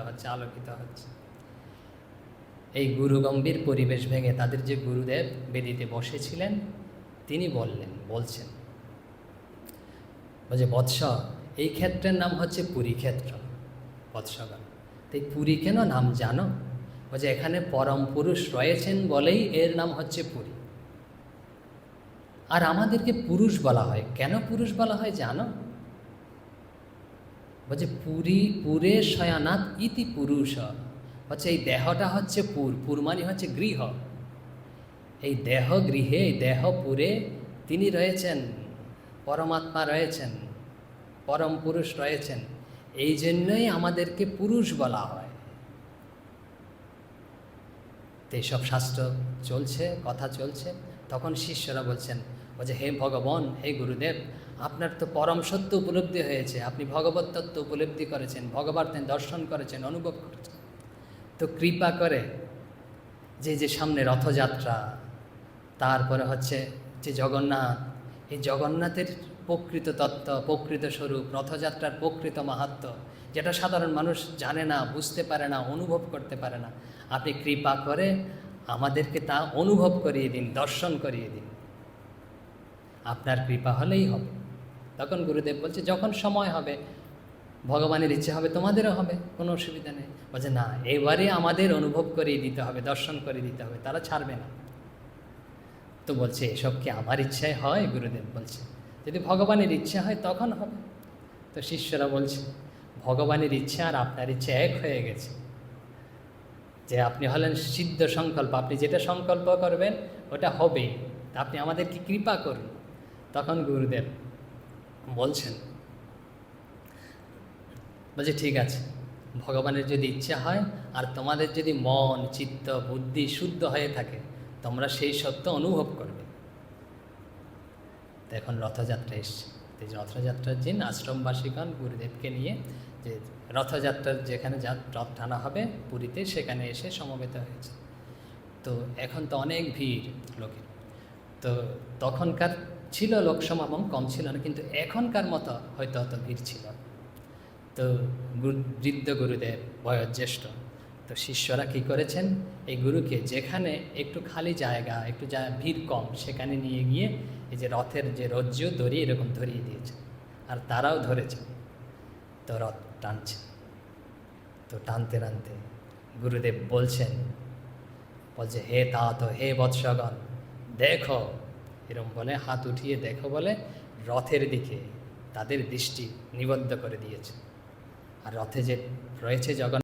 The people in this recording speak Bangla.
হচ্ছে, আলোকিত হচ্ছে। এই গুরুগম্ভীর পরিবেশ ভেঙে তাদের যে গুরুদেব বেদিতে বসেছিলেন তিনি বলছেন যে বৎস, এই ক্ষেত্রের নাম হচ্ছে পুরী ক্ষেত্র। বৎসগণ, তো এই পুরী কেন নাম জানো? যে এখানে পরম পুরুষ রয়েছেন বলেই এর নাম হচ্ছে পুরী। আর আমাদেরকে পুরুষ বলা হয় কেন? পুরুষ বলা হয় জানো? বলছে পুরে শয়ানাথ ইতি পুরুষ। হচ্ছে এই দেহটা হচ্ছে পুর মানে হচ্ছে গৃহ। এই দেহ গৃহে, এই দেহ পুরে তিনি রয়েছেন, পরমাত্মা রয়েছেন, পরম পুরুষ রয়েছেন। এই জন্যই আমাদেরকে পুরুষ বলা হয়। তো এইসব শাস্ত্র চলছে, কথা চলছে, তখন শিষ্যরা বলছেন যে হে ভগবান, হে গুরুদেব, আপনার তো পরম সত্য উপলব্ধি হয়েছে, আপনি ভগবত তত্ত্ব উপলব্ধি করেছেন, ভগবানের দর্শন করেছেন, অনুভব করেছেন, তো কৃপা করে যে সামনে রথযাত্রা, তারপরে হচ্ছে যে জগন্নাথ, এই জগন্নাথের প্রকৃত তত্ত্ব, প্রকৃত স্বরূপ, রথযাত্রার প্রকৃত মাহাত্ম্য, যেটা সাধারণ মানুষ জানে না, বুঝতে পারে না, অনুভব করতে পারে না, আপনি কৃপা করে আমাদেরকে তা অনুভব করিয়ে দিন, দর্শন করিয়ে দিন, আপনার কৃপা হলেই হবে। তখন গুরুদেব বলছে যখন সময় হবে, ভগবানের ইচ্ছে হবে, তোমাদেরও হবে, কোনো অসুবিধা নেই। বলছে না, এবারে আমাদের অনুভব করিয়ে দিতে হবে, দর্শন করে দিতে হবে, তারা ছাড়বে না। তো বলছে এসব কি আমার ইচ্ছায় হয়? গুরুদেব বলছে যদি ভগবানের ইচ্ছা হয় তখন হবে। তো শিষ্যরা বলছে ভগবানের ইচ্ছা আর আপনার ইচ্ছা এক হয়ে গেছে, যে আপনি হলেন সিদ্ধ সংকল্প, আপনি যেটা সংকল্প করবেন ওটা হবেই, তা আপনি আমাদেরকে কৃপা করুন। তখন গুরুদেব বলছে ঠিক আছে, ভগবানের যদি ইচ্ছা হয় আর তোমাদের যদি মন, চিত্ত, বুদ্ধি শুদ্ধ হয়ে থাকে, তোমরা সেই সত্য অনুভব করবে। তো এখন রথযাত্রা এসছে, এই রথযাত্রার দিন আশ্রমবাসীগণ গুরুদেবকে নিয়ে যে রথযাত্রার যেখানে রথ টানা হবে পুরীতে, সেখানে এসে সমবেত হয়েছে। তো এখন তো অনেক ভিড় লোকের, তো তখনকার ছিল লোক সমাগম কম ছিল না, কিন্তু এখনকার মতো হয়তো অত ভিড় ছিল। তো বৃদ্ধ গুরুদেব বয়োজ্যেষ্ঠ, তো শিষ্যরা কী করেছেন, এই গুরুকে যেখানে একটু খালি জায়গা, একটু ভিড় কম, সেখানে নিয়ে গিয়ে এই যে রথের যে রজ্জু দড়ি এরকম ধরিয়ে দিয়েছে, আর তারাও ধরেছে, তো রথ টানছে। তো টানতে টানতে গুরুদেব বলছে হে तात, হে বৎসগণ, দেখো, এরম বলে হাত উঠিয়ে দেখো বলে রথের দিকে তাদের দৃষ্টি নিবদ্ধ করে দিয়েছে। আর রথে যে রয়েছে জগন্নাথ।